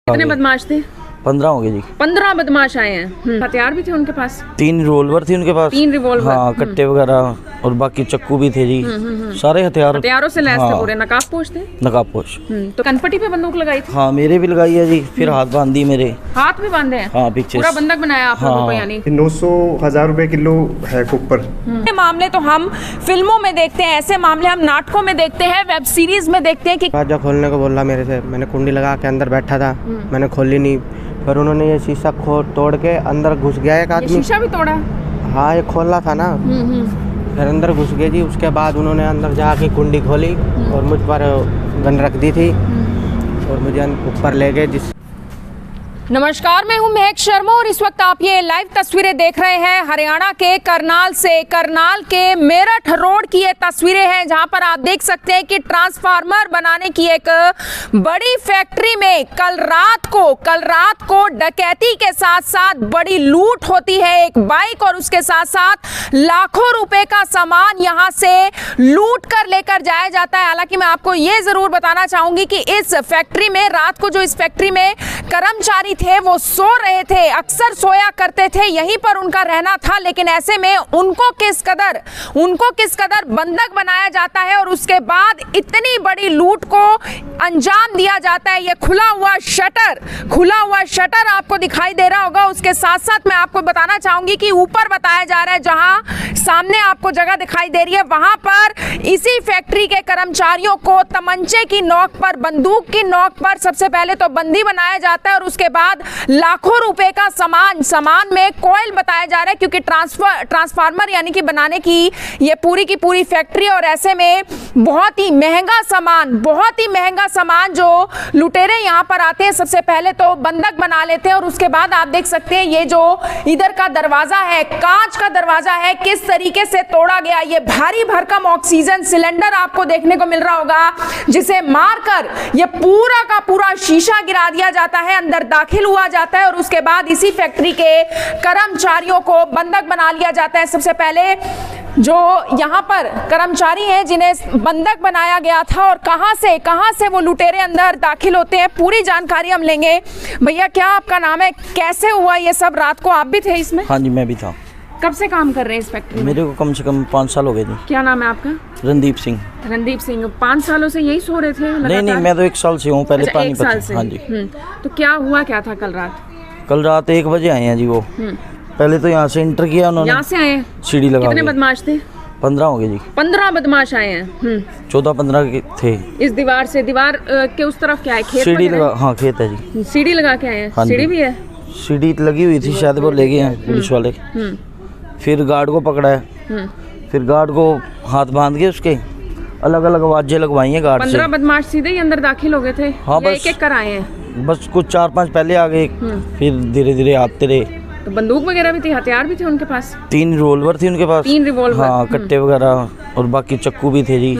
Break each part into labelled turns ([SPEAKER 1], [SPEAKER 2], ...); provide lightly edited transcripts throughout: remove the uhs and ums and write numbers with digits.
[SPEAKER 1] कितने बदमाश थे?
[SPEAKER 2] 15 हो गए जी।
[SPEAKER 1] 15 बदमाश आए हैं। हथियार भी थे उनके पास?
[SPEAKER 2] 3 रिवॉल्वर थी उनके पास।
[SPEAKER 1] 3 रिवॉल्वर?
[SPEAKER 2] हाँ, कट्टे वगैरह और बाकी चक्कू भी थे जी। सारे
[SPEAKER 1] हथियारों से लैस थे
[SPEAKER 2] हाँ।
[SPEAKER 1] पूरे। नकाबपोश थे?
[SPEAKER 2] नकाबपोश।
[SPEAKER 1] तो कनपटी पे बंदूक लगाई थी?
[SPEAKER 2] हाँ, मेरे भी लगाई है जी। फिर हाथ बांध दी मेरे।
[SPEAKER 1] हाथ भी बांधे हैं?
[SPEAKER 2] हाँ, पीछे
[SPEAKER 1] पूरा बंधक बनाया आप लोगों को यानी?
[SPEAKER 3] 900-1000 रुपए किलो है कुकर।
[SPEAKER 1] ऐसे मामले तो हम फिल्मों में देखते हैं, ऐसे मामले हम नाटकों में देखते हैं, वेब सीरीज में देखते हैं कि
[SPEAKER 4] दरवाजा खोलने को बोला मेरे से। मैंने कुंडी लगा के अंदर बैठा था, मैंने खोली नहीं। फिर उन्होंने ये शीशा तोड़ के अंदर घुस गया एक
[SPEAKER 1] ये
[SPEAKER 4] आदमी।
[SPEAKER 1] शीशा भी तोड़ा?
[SPEAKER 4] हाँ, ये खोला था ना। फिर अंदर घुस गए जी। उसके बाद उन्होंने अंदर जाके कुंडी खोली और मुझ पर गन रख दी थी और मुझे ऊपर ले गए। जिस
[SPEAKER 1] नमस्कार, मैं हूं महक शर्मा और इस वक्त आप ये लाइव तस्वीरें देख रहे हैं हरियाणा के करनाल से। करनाल के मेरठ रोड की ये तस्वीरें हैं जहां पर आप देख सकते हैं कि ट्रांसफार्मर बनाने की एक बड़ी फैक्ट्री में कल रात को डकैती के साथ साथ बड़ी लूट होती है। एक बाइक और उसके साथ साथ लाखों रुपए का सामान यहां से लूट कर लेकर जाया जाता है। हालांकि मैं आपको ये जरूर बताना चाहूंगी कि इस फैक्ट्री में रात को जो इस फैक्ट्री में कर्मचारी थे वो सो रहे थे, अक्सर सोया करते थे, यहीं पर उनका रहना था। लेकिन ऐसे में उनको किस कदर बंधक बनाया जाता है और उसके बाद इतनी बड़ी लूट को अंजाम दिया जाता है। ये खुला हुआ शटर आपको दिखाई दे रहा होगा। उसके साथ साथ मैं आपको बताना चाहूंगी कि ऊपर बताया जा रहा है, जहां सामने आपको जगह दिखाई दे रही है, वहां पर इसी फैक्ट्री के कर्मचारियों को तमंचे की नोक पर, बंदूक की नोक पर सबसे पहले तो बंदी बनाया जाता है और उसके बाद लाखों रुपए का सामान में कॉइल बताया जा रहा है, क्योंकि ट्रांसफार्मर यानी कि बनाने की ये पूरी की पूरी फैक्ट्री। और ऐसे में बहुत ही महंगा सामान जो लुटेरे यहाँ पर आते हैं सबसे पहले तो बंधक बना लेते हैं और उसके बाद आप देख सकते हैं ये जो इधर का दरवाजा है, कांच का दरवाजा है, किस तरीके से तोड़ा गया। ये भारी भरकम ऑक्सीजन सिलेंडर आपको देखने को मिल रहा होगा, जिसे मारकर ये पूरा का पूरा शीशा गिरा दिया जाता है, अंदर दाखिल हुआ जाता है और उसके बाद इसी फैक्ट्री के कर्मचारियों को बंधक बना लिया जाता है। सबसे पहले जो यहाँ पर कर्मचारी हैं जिन्हें बंधक बनाया गया था और कहां से वो लुटेरे अंदर दाखिल होते हैं, पूरी जानकारी हम लेंगे। भैया, क्या आपका नाम है? कैसे हुआ ये सब? रात को आप भी थे इसमें?
[SPEAKER 2] हाँ जी, मैं भी था।
[SPEAKER 1] कब से काम कर रहे हैं इस फैक्ट्री में?
[SPEAKER 2] मेरे को कम से कम 5 साल हो गए जी।
[SPEAKER 1] क्या नाम है आपका?
[SPEAKER 2] रणदीप सिंह।
[SPEAKER 1] रणदीप सिंह। 5 सालों से यही सो रहे थे लगातार?
[SPEAKER 2] नहीं, मैं तो 1 साल से हूँ। पहले
[SPEAKER 1] अच्छा, 1 साल से।
[SPEAKER 2] हाँ जी।
[SPEAKER 1] तो क्या हुआ क्या था कल रात?
[SPEAKER 2] 1 बजे आए हैं जी वो। पहले तो यहाँ से इंटर किया उन्होंने।
[SPEAKER 1] यहाँ से आए?
[SPEAKER 2] सीढ़ी लगा।
[SPEAKER 1] कितने बदमाश थे?
[SPEAKER 2] 15 हो गए जी।
[SPEAKER 1] 15 बदमाश आए हैं।
[SPEAKER 2] 14-15 थे।
[SPEAKER 1] इस दीवार के उस तरफ क्या है? खेत
[SPEAKER 2] सीढ़ी लगा। हाँ, खेत है जी।
[SPEAKER 1] सीढ़ी लगा के आए हैं?
[SPEAKER 2] हाँ,
[SPEAKER 1] सीढ़ी भी है?
[SPEAKER 2] सीढ़ी लगी हुई थी, शायद वो ले गए हैं पुलिस वाले। फिर गार्ड को पकड़ा है। फिर गार्ड को हाथ बांध के उसके अलग अलग आवाजें लगवाई हैं गार्ड से।
[SPEAKER 1] 15 बदमाश सीधे ही अंदर दाखिल हो गए थे?
[SPEAKER 2] हाँ, बस
[SPEAKER 1] एक-एक कर आए हैं?
[SPEAKER 2] बस कुछ 4-5 पहले आ गए, फिर धीरे धीरे आते रहे।
[SPEAKER 1] तो बंदूक वगैरह भी थी, हथियार भी थे उनके पास?
[SPEAKER 2] 3 रिवॉल्वर थी उनके पास।
[SPEAKER 1] 3 रिवॉल्वर?
[SPEAKER 2] हाँ, कट्टे वगैरह और बाकी चक्कू भी थे जी।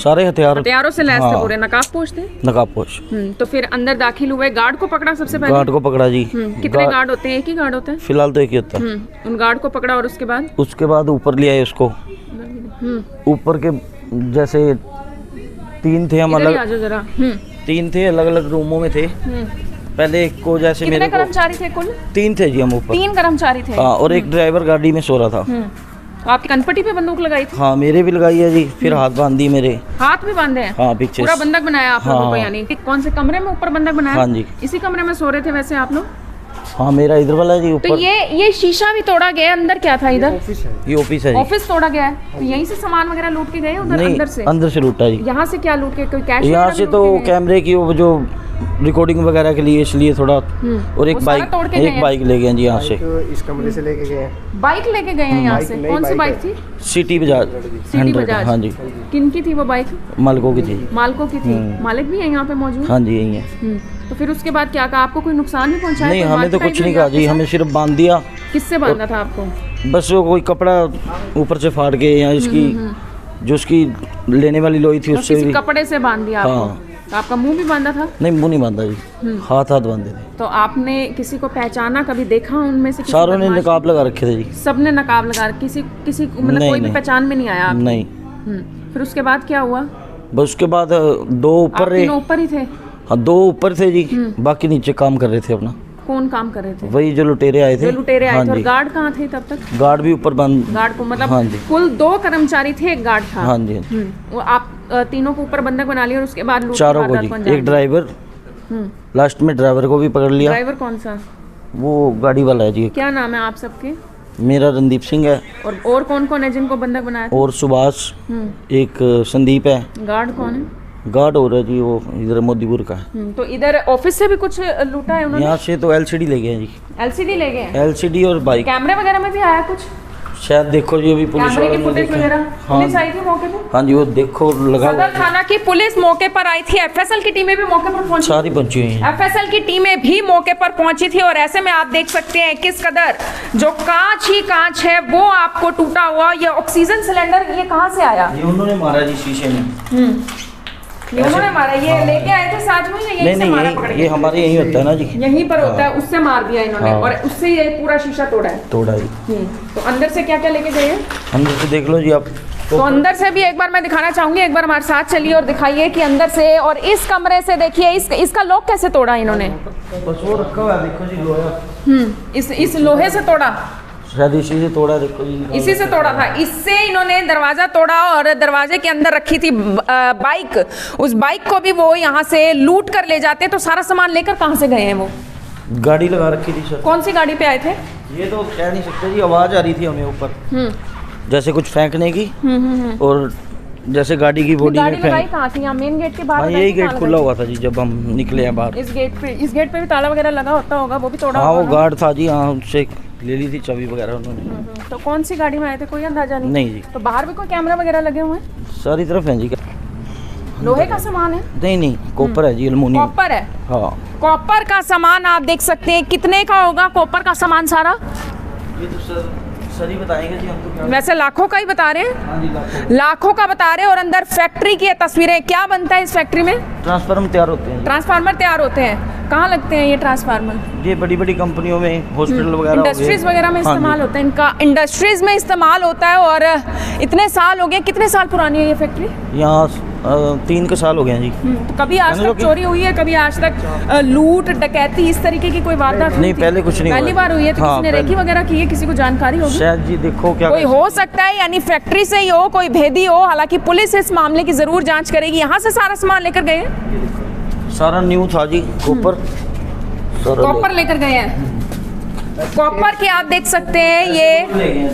[SPEAKER 2] सारे
[SPEAKER 1] हथियारों से लैस थे
[SPEAKER 2] हाँ।
[SPEAKER 1] पूरे? नकाबपोश थे?
[SPEAKER 2] नकाबपोश।
[SPEAKER 1] तो फिर अंदर दाखिल हुए, गार्ड को पकड़ा सबसे पहले?
[SPEAKER 2] गार्ड को पकड़ा जी।
[SPEAKER 1] कितने गार्ड होते हैं? एक ही गार्ड होता है?
[SPEAKER 2] फिलहाल तो एक ही होता है।
[SPEAKER 1] उन गार्ड को पकड़ा और उसके बाद
[SPEAKER 2] ऊपर ले आए उसको। ऊपर के जैसे 3 थे हम अलग। 3 थे, अलग अलग रूमों में थे। पहले एक को जैसे
[SPEAKER 1] कितने
[SPEAKER 2] मेरे को
[SPEAKER 1] कर्मचारी थे कुल?
[SPEAKER 2] 3 थे जी हम ऊपर।
[SPEAKER 1] 3 कर्मचारी थे?
[SPEAKER 2] हाँ, और एक ड्राइवर गाड़ी में सो रहा था।
[SPEAKER 1] तो आपकी कनपटी पे बंदूक लगाई थी?
[SPEAKER 2] हाँ, मेरे भी लगाई है जी। फिर हाथ बांध दी मेरे।
[SPEAKER 1] हाथ भी बांधे हैं?
[SPEAKER 2] हाँ, पीछे
[SPEAKER 1] पूरा बंधक बनाया आप लोगों को
[SPEAKER 2] हाँ।
[SPEAKER 1] यानी? कौन से कमरे में ऊपर बंधक बनाया?
[SPEAKER 2] हाँ जी।
[SPEAKER 1] इसी कमरे में सो रहे थे वैसे आप लोग?
[SPEAKER 2] हाँ, मेरा इधर वाला है जी ऊपर।
[SPEAKER 1] तो ये शीशा भी तोड़ा गया? अंदर क्या था इधर?
[SPEAKER 2] ये ऑफिस है जी।
[SPEAKER 1] ऑफिस तोड़ा गया है? तो यहीं से सामान वगैरह लूट के गए उधर?
[SPEAKER 2] नहीं, अंदर से लूटा जी।
[SPEAKER 1] यहाँ से क्या लूट के? कोई कैश?
[SPEAKER 2] यहाँ से तो कैमरे की वो जो रिकॉर्डिंग वगैरह के लिए, इसलिए थोड़ा। और एक बाइक ले गए जी यहाँ से।
[SPEAKER 4] इस कमरे से लेके गए।
[SPEAKER 1] बाइक लेके गए हैं यहाँ से? कौन सी बाइक थी?
[SPEAKER 2] सिटी बजाज 100। हाँ जी।
[SPEAKER 1] किन की थी वो बाइक?
[SPEAKER 2] मालिकों की थी।
[SPEAKER 1] मालिकों की थी? मालिक भी है यहाँ पे मौजूद?
[SPEAKER 2] हाँ जी, यही है।
[SPEAKER 1] तो फिर उसके बाद क्या कहा? आपको कोई नुकसान नहीं पहुँचाया?
[SPEAKER 2] नहीं, हमें तो कुछ नहीं कहा जी, हमें सिर्फ बांध दिया।
[SPEAKER 1] किससे बांधा था आपको?
[SPEAKER 2] बस वो कोई कपड़ा ऊपर से फाड़ के, या इसकी जो उसकी लेने वाली लोई थी उससे भी।
[SPEAKER 1] कपड़े से बांध दिया आपको?
[SPEAKER 2] हाँ।
[SPEAKER 1] तो आपका मुंह भी बांधा था?
[SPEAKER 2] नहीं, मुंह नहीं बांधा जी, हाथ बांधे थे।
[SPEAKER 1] तो आपने किसी को पहचाना, कभी देखा उनमें से?
[SPEAKER 2] सारों ने नकाब लगा रखे थे जी।
[SPEAKER 1] सबने नकाब लगा? किसी मतलब कोई भी पहचान में नहीं आया आपकी?
[SPEAKER 2] नहीं।
[SPEAKER 1] फिर उसके बाद क्या हुआ?
[SPEAKER 2] बस उसके बाद 2 ऊपर रहे।
[SPEAKER 1] ऊपर ही थे?
[SPEAKER 2] हाँ 2 ऊपर थे जी, बाकी नीचे काम कर रहे थे अपना।
[SPEAKER 1] कौन काम कर रहे थे?
[SPEAKER 2] वही जो लुटेरे आए थे।
[SPEAKER 1] जो लुटेरे आए
[SPEAKER 2] हाँ
[SPEAKER 1] थे। और
[SPEAKER 2] जी।
[SPEAKER 1] गार्ड कहाँ थे तब तक?
[SPEAKER 2] गार्ड भी ऊपर बंद।
[SPEAKER 1] गार्ड को मतलब
[SPEAKER 2] हाँ जी।
[SPEAKER 1] कुल 2 कर्मचारी थे, एक गार्ड था।
[SPEAKER 2] हाँ जी।
[SPEAKER 1] वो आप तीनों को ऊपर बंधक बना लिया और उसके बाद लूट की
[SPEAKER 2] चारों को
[SPEAKER 1] वारदात
[SPEAKER 2] जी,
[SPEAKER 1] को अंजाम
[SPEAKER 2] एक ड्राइवर, लास्ट में ड्राइवर को भी पकड़
[SPEAKER 1] दिया।
[SPEAKER 2] लिया।
[SPEAKER 1] ड्राइवर कौन सा?
[SPEAKER 2] वो गाड़ी वाला है जी।
[SPEAKER 1] क्या नाम है आप सबके?
[SPEAKER 2] मेरा रणदीप सिंह है।
[SPEAKER 1] और कौन कौन है जिनको बंधक बनाया था?
[SPEAKER 2] और सुभाष, एक संदीप है।
[SPEAKER 1] गार्ड कौन है?
[SPEAKER 2] गार्ड हो रहा है जी, वो इधर मोदीपुर का है।
[SPEAKER 1] तो इधर ऑफिस से भी कुछ लूटा है उन्होंने?
[SPEAKER 2] यहाँ से तो LCD ले गए हैं जी।
[SPEAKER 1] LCD ले गए?
[SPEAKER 2] LCD और बाइक।
[SPEAKER 1] कैमरे वगैरह में भी आया कुछ?
[SPEAKER 2] शायद देखो जी, अभी पुलिस
[SPEAKER 1] कैमरे
[SPEAKER 2] वालों
[SPEAKER 1] की
[SPEAKER 2] ने
[SPEAKER 1] फुटेज
[SPEAKER 2] देखा।
[SPEAKER 1] वगैरह
[SPEAKER 2] हाँ
[SPEAKER 1] पुलिस आई थी मौके पे?
[SPEAKER 2] हाँ जी, वो देखो लगा हुआ
[SPEAKER 1] सदर
[SPEAKER 2] है।
[SPEAKER 1] थाना की पुलिस मौके पर आई थी, FSL की टीमें भी मौके पर पहुंची।
[SPEAKER 2] सारी पहुंची हुई हैं।
[SPEAKER 1] FSL की टीमें भी मौके पर पहुंची थी और ऐसे में आप देख सकते हैं किस कदर जो कांच ही कांच है वो आपको टूटा हुआ। ये ऑक्सीजन सिलेंडर ये कहाँ से आया?
[SPEAKER 2] ये उन्होंने मारा जी शीशे में।
[SPEAKER 1] ये उन्होंने मारा? ये लेके आए थे साथ में या यहीं
[SPEAKER 2] नहीं
[SPEAKER 1] से मारा
[SPEAKER 2] नहीं,
[SPEAKER 1] पकड़
[SPEAKER 2] ये
[SPEAKER 1] के?
[SPEAKER 2] हमारे यहीं होता है ना जी।
[SPEAKER 1] यहीं पर होता है, उससे मार दिया इन्होंने
[SPEAKER 2] हाँ।
[SPEAKER 1] और उससे ये पूरा शीशा तोड़ा है।
[SPEAKER 2] तोड़ा जी।
[SPEAKER 1] तो अंदर से क्या क्या लेके गए हैं?
[SPEAKER 2] अंदर से देख लो जी आप।
[SPEAKER 1] तो अंदर से भी एक बार मैं दिखाना चाहूंगी, एक बार हमारे साथ चलिए और दिखाइए कि अंदर से। और इस कमरे से देखिए इसका लॉक कैसे तोड़ा इन्होंने?
[SPEAKER 2] बस वो रखा हुआ है, देखो जी लोहा।
[SPEAKER 1] इस लोहे से तोड़ा?
[SPEAKER 2] शायद इसी से तोड़ा, देखो जी।
[SPEAKER 1] इसी से तोड़ा था। इससे इन्होंने दरवाजा तोड़ा और दरवाजे के अंदर रखी थी बाइक। उस बाइक को भी वो यहाँ से लूट कर ले जाते। तो सारा सामान लेकर कहाँ से गए हैं वो?
[SPEAKER 2] गाड़ी लगा रखी थी सर।
[SPEAKER 1] कौन सी गाड़ी पे आए थे?
[SPEAKER 2] ये तो कह नहीं सकते जी, आवाज आ रही थी हमें ऊपर जैसे कुछ फेंकने की। और जैसे गाड़ी की बॉडी
[SPEAKER 1] गाड़ी
[SPEAKER 2] में
[SPEAKER 1] लगाई
[SPEAKER 2] फेंक।
[SPEAKER 1] कहाँ थी? यहाँ मेन गेट के बाहर?
[SPEAKER 2] हाँ,
[SPEAKER 1] लगाई
[SPEAKER 2] यही
[SPEAKER 1] थी, कहाँ
[SPEAKER 2] गेट खुला
[SPEAKER 1] लगाई
[SPEAKER 2] हुआ था जी जब हम निकले हैं बाहर।
[SPEAKER 1] थी? इस गेट पे भी ताला वगैरह लगा होता होगा, वो भी तोड़ा
[SPEAKER 2] हाँ, वो
[SPEAKER 1] होगा ना?
[SPEAKER 2] गार्ड था जी, हाँ उससे ले ली थी चाबी वगैरह उन्होंने।
[SPEAKER 1] तो कौन सी गाड़ी में आए थे कोई अंदाजा नहीं?
[SPEAKER 2] नहीं जी,
[SPEAKER 1] तो बाहर भी कोई कैमरा वगैरह लगे हुए हैं?
[SPEAKER 2] सारी तरफ है जी।
[SPEAKER 1] लोहे का सामान है?
[SPEAKER 2] नहीं, कॉपर है जी, एल्युमिनियम।
[SPEAKER 1] कॉपर है?
[SPEAKER 2] हाँ।
[SPEAKER 1] कॉपर का सामान आप देख सकते हैं। कितने का होगा कॉपर का सामान सारा?
[SPEAKER 2] ये तो सर ही बताएंगे जी हमको क्या।
[SPEAKER 1] वैसे लाखों का ही बता रहे हैं।
[SPEAKER 2] हाँ जी, लाखों।
[SPEAKER 1] लाखों का बता रहे हैं। और अंदर फैक्ट्री की ये तस्वीरें। क्या बनता है इस फैक्ट्री में?
[SPEAKER 2] ट्रांसफार्मर तैयार होते हैं
[SPEAKER 1] ट्रांसफार्मर तैयार होते हैं। कहाँ लगते हैं ये ट्रांसफार्मर?
[SPEAKER 2] जी। ये बड़ी बड़ी कंपनियों में, हॉस्पिटल वगैरह हो गए।
[SPEAKER 1] इंडस्ट्रीज वगैरह में
[SPEAKER 2] हाँ
[SPEAKER 1] इस्तेमाल
[SPEAKER 2] जी।
[SPEAKER 1] होता है इनका। इंडस्ट्रीज में इस्तेमाल होता है। और इतने साल हो गए। कितने साल पुरानी है ये फैक्ट्री?
[SPEAKER 2] यहाँ 3 के साल हो गए हैं जी।
[SPEAKER 1] तो कभी आज
[SPEAKER 2] मैंने
[SPEAKER 1] तक चोरी हुई है? कभी आज तक लूट डकैती इस तरीके की कोई वारदात हुई
[SPEAKER 2] नहीं,
[SPEAKER 1] थी?
[SPEAKER 2] पहले कुछ नहीं हुआ
[SPEAKER 1] पहली
[SPEAKER 2] है।
[SPEAKER 1] बार हुई है? तो
[SPEAKER 2] हाँ,
[SPEAKER 1] किसी ने
[SPEAKER 2] पहले।
[SPEAKER 1] रेकी वगैरह की है? किसी को जानकारी होगी?
[SPEAKER 2] शायद जी, देखो क्या
[SPEAKER 1] कोई हो सकता है, यानी फैक्ट्री से ही हो, कोई भेदी हो। हालांकि पुलिस इस मामले की जरूर जांच करेगी। यहाँ से सारा सामान लेकर गए हैं?
[SPEAKER 2] सारा न्यू था जी, कॉपर।
[SPEAKER 1] कॉपर लेकर गए हैं। कॉपर के आप देख सकते हैं ये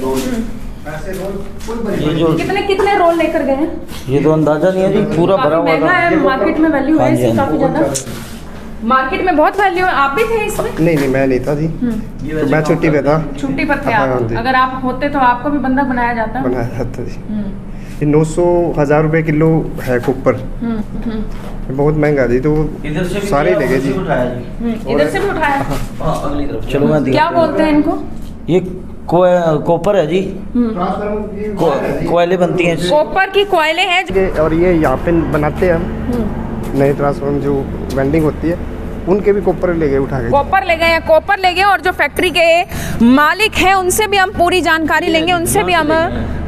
[SPEAKER 2] जो
[SPEAKER 1] कितने रोल लेकर गए हैं?
[SPEAKER 2] ये तो अंदाजा नहीं है जी, पूरा भरा
[SPEAKER 1] काफी
[SPEAKER 2] हुआ
[SPEAKER 1] महंगा है,
[SPEAKER 2] था।
[SPEAKER 1] मार्केट में वैल्यू है
[SPEAKER 2] हाँ जी,
[SPEAKER 1] इसकी
[SPEAKER 2] हाँ
[SPEAKER 1] काफी
[SPEAKER 2] जी।
[SPEAKER 1] ज्यादा। मार्केट में बहुत वैल्यू है। आप भी थे इसमें?
[SPEAKER 3] नहीं मैं नहीं था जी, तो मैं छुट्टी पे था।
[SPEAKER 1] छुट्टी पर थे
[SPEAKER 3] हाँ
[SPEAKER 1] आप?
[SPEAKER 3] जी।
[SPEAKER 1] अगर आप होते तो आपको भी बंधक बनाया जाता?
[SPEAKER 3] बनाया जाता जी। ये 900,000 रुपए किलो है कुकर। बहुत महंगा जी, तो
[SPEAKER 2] इधर से भी
[SPEAKER 3] सारे लगे जी।
[SPEAKER 2] उठाया जी।
[SPEAKER 1] इधर से भी उठाया?
[SPEAKER 2] हाँ, अगली तरफ चलो, मैं
[SPEAKER 1] क्या बोलते हैं इनको?
[SPEAKER 2] ये कॉपर है जी। कोयले बनती हैं इससे।
[SPEAKER 1] कॉपर की कोयले हैं जो-
[SPEAKER 3] और ये यहाँ पे बनाते हैं हम नए ट्रांसफार्मर जो वेल्डिंग होती है, उनके भी कॉपर ले गए उठा के।
[SPEAKER 1] कॉपर ले गए हैं, कॉपर ले गए। और जो फैक्ट्री के मालिक हैं उनसे भी हम पूरी जानकारी लेंगे, उनसे भी हम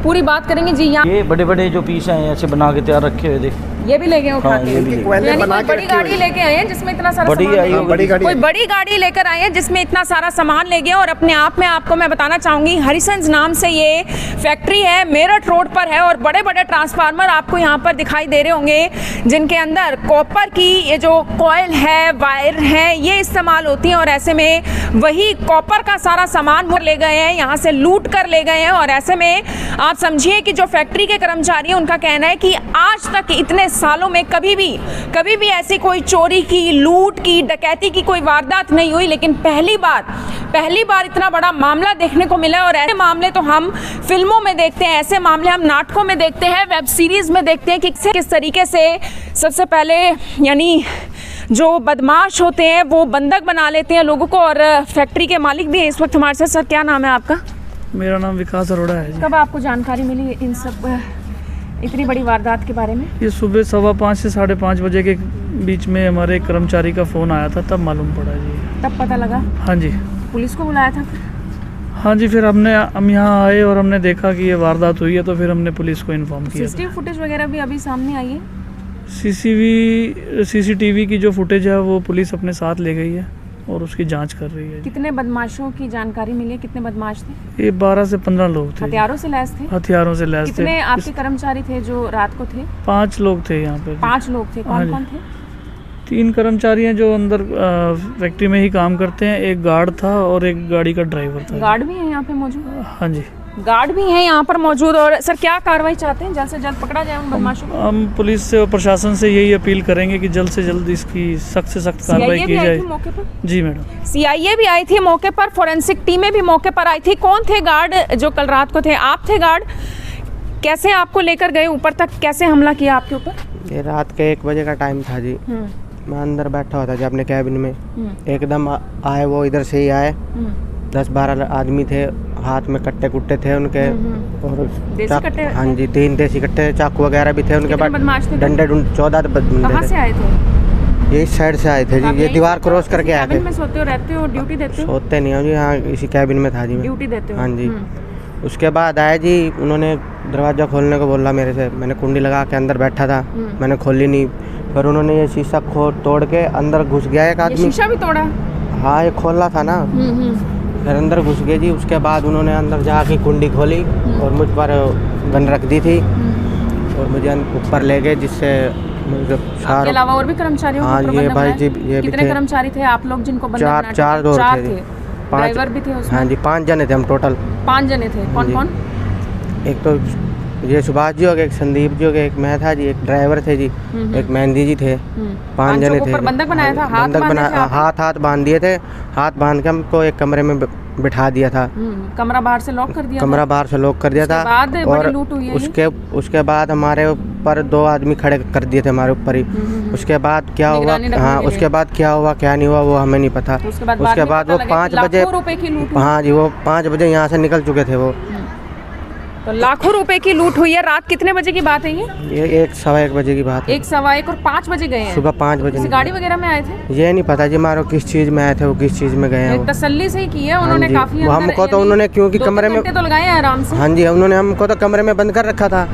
[SPEAKER 1] पूरी बात करेंगे जी। यहाँ
[SPEAKER 2] ये बड़े बड़े जो पीस हैं ऐसे बना के तैयार रखे हुए थे।
[SPEAKER 1] ये भी ले गए उठा
[SPEAKER 2] हाँ,
[SPEAKER 1] के?
[SPEAKER 2] ये भी ले गए।
[SPEAKER 3] कोयले
[SPEAKER 1] यानी
[SPEAKER 3] बना
[SPEAKER 1] कोई
[SPEAKER 3] के
[SPEAKER 1] बड़ी
[SPEAKER 3] रखे
[SPEAKER 1] गाड़ी
[SPEAKER 3] हुए।
[SPEAKER 1] लेके आए हैं जिसमें इतना सारा
[SPEAKER 2] बड़ी
[SPEAKER 1] सामान
[SPEAKER 2] आई
[SPEAKER 1] ले
[SPEAKER 2] होगी।
[SPEAKER 1] गए?
[SPEAKER 3] बड़ी गाड़ी
[SPEAKER 1] कोई बड़ी गाड़ी लेकर आए हैं जिसमें इतना सारा सामान ले गए। और अपने आप में आपको मैं बताना चाहूंगी, हरिसंस नाम से ये फैक्ट्री है, मेरठ रोड पर है। और बड़े बड़े ट्रांसफार्मर आपको यहाँ पर दिखाई दे रहे होंगे जिनके अंदर कॉपर की ये जो कॉयल है, वायर है, ये इस्तेमाल होती है। और ऐसे में वही कॉपर का सारा सामान वो ले गए हैं, यहाँ से लूट कर ले गए हैं। और ऐसे में आप समझिए कि जो फैक्ट्री के कर्मचारी हैं उनका कहना है कि आज तक इतने सालों में कभी भी ऐसी कोई चोरी की, लूट की, डकैती की कोई वारदात नहीं हुई। लेकिन पहली बार इतना बड़ा मामला देखने को मिला है। और ऐसे मामले तो हम फिल्मों में देखते हैं, ऐसे मामले हम नाटकों में देखते हैं, वेब सीरीज में देखते हैं कि किस तरीके से सबसे पहले यानी जो बदमाश होते हैं वो बंधक बना लेते हैं लोगों को। और फैक्ट्री के मालिक भी हैं इस वक्त हमारे साथ। सर, क्या नाम है आपका?
[SPEAKER 5] मेरा नाम विकास अरोड़ा है जी।
[SPEAKER 1] कब आपको जानकारी मिली इन सब इतनी बड़ी वारदात के बारे में?
[SPEAKER 5] ये सुबह 5:15 से 5:30 बजे के बीच में हमारे कर्मचारी का फ़ोन आया था, तब मालूम पड़ा जी।
[SPEAKER 1] तब पता लगा?
[SPEAKER 5] हाँ जी।
[SPEAKER 1] पुलिस को बुलाया था?
[SPEAKER 5] हाँ जी, फिर हम यहाँ आए और हमने देखा कि ये वारदात हुई है, तो फिर हमने पुलिस को इन्फॉर्म किया।
[SPEAKER 1] सीसीटीवी फुटेज वगैरह भी अभी सामने आई है?
[SPEAKER 5] सीसीटीवी की जो फुटेज है वो पुलिस अपने साथ ले गई है और उसकी जांच कर रही है।
[SPEAKER 1] कितने बदमाशों की जानकारी मिली है? कितने बदमाश थे?
[SPEAKER 5] ये 12 से 15 लोग थे।
[SPEAKER 1] हथियारों से लैस थे?
[SPEAKER 5] हथियारों से लैस थे।
[SPEAKER 1] कितने आपके कर्मचारी थे जो रात को थे?
[SPEAKER 5] 5 लोग थे यहाँ पे।
[SPEAKER 1] 5 लोग थे।
[SPEAKER 5] हाँ
[SPEAKER 1] कौन
[SPEAKER 5] जी।
[SPEAKER 1] कौन थे?
[SPEAKER 5] 3 कर्मचारी हैं जो अंदर फैक्ट्री में ही काम करते हैं, एक गार्ड था और एक गाड़ी का ड्राइवर था।
[SPEAKER 1] गार्ड भी है यहाँ पे मौजूद?
[SPEAKER 5] हाँ जी,
[SPEAKER 1] गार्ड भी हैं यहाँ पर मौजूद। और सर क्या कार्रवाई चाहते हैं? जल्द से जल्द पकड़ा जाए उन बदमाशों को?
[SPEAKER 5] हम पुलिस से और प्रशासन से यही अपील करेंगे कि जल्द से जल्द इसकी सख्त से सख्त कार्रवाई
[SPEAKER 1] CIA
[SPEAKER 5] की
[SPEAKER 1] भी आई
[SPEAKER 5] जाए।
[SPEAKER 1] थी मौके पर?
[SPEAKER 5] जी मैडम।
[SPEAKER 1] CIA भी आई थी मौके पर, फोरेंसिक टीमें भी मौके पर आई थी। कौन थे गार्ड जो कल रात को थे? आप थे गार्ड? कैसे आपको लेकर गए ऊपर तक? कैसे हमला किया आपके ऊपर?
[SPEAKER 4] ये रात के 1 बजे का टाइम था जी। मैं अंदर बैठा हुआ था जी अपने कैबिन में। एकदम आए वो, इधर से ही आए। 10-12 आदमी थे, हाथ में कट्टे कुट्टे थे उनके और
[SPEAKER 1] देसी कट्टे?
[SPEAKER 4] हाँ जी, 3 देसी कट्टे, चाकू वगैरह भी थे उनके
[SPEAKER 1] कितने
[SPEAKER 4] पास।
[SPEAKER 1] बदमाश थे?
[SPEAKER 4] डंडे 14 बंदे
[SPEAKER 1] कहाँ से
[SPEAKER 4] थे।
[SPEAKER 1] आए थे?
[SPEAKER 4] ये इस साइड से आए थे जी, ये दीवार क्रॉस करके आए थे।
[SPEAKER 1] कैबिन में सोते हो, रहते हो, ड्यूटी देते हो?
[SPEAKER 4] सोते नहीं हो जी, हाँ इसी कैबिन में था जी मैं।
[SPEAKER 1] ड्यूटी देते हो?
[SPEAKER 4] हाँ जी। उसके बाद आए जी, उन्होंने दरवाज़ा खोलने को बोला मेरे से। मैंने कुंडी लगा के अंदर बैठा था, मैंने खोली नहीं। फिर उन्होंने ये शीशा तोड़ के अंदर घुस गया एक
[SPEAKER 1] ये
[SPEAKER 4] आदमी।
[SPEAKER 1] शीशा भी तोड़ा?
[SPEAKER 4] हाँ, ये खोला था ना। फिर अंदर घुस गए जी। उसके बाद उन्होंने अंदर जाके कुंडी खोली और मुझ पर गन रख दी थी और मुझे ऊपर ले गए, जिससे मुझे
[SPEAKER 1] आपके अलावा और भी कर्मचारी?
[SPEAKER 4] हाँ ये भाई जी, ये भी
[SPEAKER 1] कितने
[SPEAKER 4] थे।
[SPEAKER 1] कर्मचारी थे आप लोग जिनको बंधक बनाया था?
[SPEAKER 4] 4 दो थे।
[SPEAKER 1] ड्राइवर भी थे उसमें?
[SPEAKER 4] हाँ जी, 5 जने थे हम टोटल।
[SPEAKER 1] 5 जने थे। कौन
[SPEAKER 4] जी।
[SPEAKER 1] कौन?
[SPEAKER 4] एक तो ये सुभाष जी हो गए, एक संदीप जी हो गए, एक मैं था जी, एक ड्राइवर थे जी, एक मेहंदी जी थे। 5 जने थे।
[SPEAKER 1] बंधक बनाया था? हाथ
[SPEAKER 4] बंधक
[SPEAKER 1] बांधे थे आपने?
[SPEAKER 4] हाथ बांध दिए थे। हाथ बांध के हमको एक कमरे में बिठा दिया था।
[SPEAKER 1] कमरा बाहर से लॉक कर दिया?
[SPEAKER 4] कमरा बाहर से लॉक कर दिया था।
[SPEAKER 1] उसके बाद बड़ी लूट हुई है ये?
[SPEAKER 4] उसके बाद हमारे ऊपर 2 आदमी खड़े कर दिए थे हमारे ऊपर ही। उसके बाद क्या हुआ,
[SPEAKER 1] निगरानी रखने
[SPEAKER 4] हाँ
[SPEAKER 1] के लिए?
[SPEAKER 4] उसके बाद क्या हुआ क्या नहीं हुआ वो हमें नहीं पता।
[SPEAKER 1] उसके बाद
[SPEAKER 4] वो 5 बजे,
[SPEAKER 1] लाखों रुपए की लूट हुई?
[SPEAKER 4] हाँ जी, वो 5 बजे यहाँ से निकल चुके थे वो।
[SPEAKER 1] तो लाखों रुपए की लूट हुई है। रात कितने बजे की बात है ये?
[SPEAKER 4] 1-1:15 बजे की बात है।
[SPEAKER 1] 1-1:15 और 5 बजे गए हैं?
[SPEAKER 4] सुबह 5 बजे।
[SPEAKER 1] किसी गाड़ी वगैरह में आए थे?
[SPEAKER 4] ये नहीं पता जी मारो किस चीज़ में आए थे, वो किस चीज़ में गए हैं वो।
[SPEAKER 1] तसल्ली से ही की है उन्होंने?
[SPEAKER 4] जी।
[SPEAKER 1] काफी
[SPEAKER 4] वो
[SPEAKER 1] अंदर
[SPEAKER 4] हमको तो
[SPEAKER 1] यानी
[SPEAKER 4] उन्होंने क्योंकि
[SPEAKER 1] 2-3
[SPEAKER 4] कमरे में
[SPEAKER 1] घंटे तो लगाए हैं आराम से?
[SPEAKER 4] हाँ जी, उन्होंने हमको तो कमरे में बंद कर रखा था।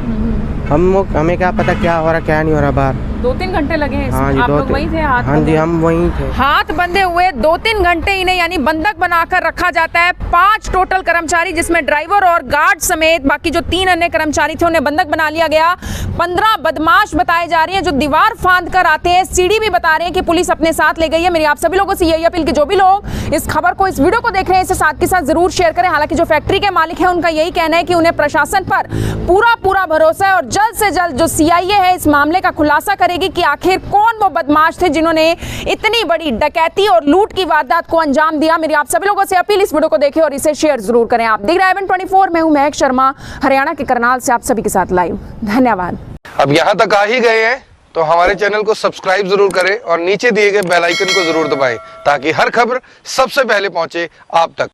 [SPEAKER 4] हमें क्या पता क्या हो रहा क्या नहीं हो रहा बाहर।
[SPEAKER 1] 2-3 घंटे लगे हैं
[SPEAKER 4] हाँ
[SPEAKER 1] इसमें?
[SPEAKER 4] जी,
[SPEAKER 1] आप लोग वहीं थे? हाथ
[SPEAKER 4] हाँ जी,
[SPEAKER 1] बंधे?
[SPEAKER 4] हम वहीं थे।
[SPEAKER 1] हाथ बंधे हुए 2-3 घंटे इन्हें यानी बंधक बनाकर रखा जाता है। 5 टोटल कर्मचारी जिसमें ड्राइवर और गार्ड समेत बाकी जो 3 अन्य कर्मचारी थे उन्हें बंधक बना लिया गया। 15 बदमाश बताए जा रहे हैं जो दीवार फांद कर आते हैं। सीडी भी बता रहे हैं कि पुलिस अपने साथ ले गई है। मेरी आप सभी लोगों से यही अपील कि जो भी लोग इस खबर को, इस वीडियो को देख रहे हैं, इसे साथ के साथ जरूर शेयर करें। हालांकि जो फैक्ट्री के मालिक हैं उनका यही कहना है कि उन्हें प्रशासन पर पूरा भरोसा है और जल्द से जल्द जो CIA है इस मामले का खुलासा करेगी कि आखिर कौन वो बदमाश थे जिन्होंने इतनी बड़ी डकैती और लूट की वारदात को अंजाम दिया। मेरी आप सभी लोगों से अपील, इस वीडियो को देखें और इसे शेयर जरूर करें। आप देख रहे हैं IVN24, मैं हूं महक शर्मा, हरियाणा के करनाल से आप सभी के साथ लाइव। धन्यवाद।
[SPEAKER 6] अब यहाँ तक आ ही गए हैं तो हमारे चैनल को सब्सक्राइब जरूर करें और नीचे दिए गए बेल आइकन को जरूर दबाएं ताकि हर खबर सबसे पहले पहुंचे आप तक।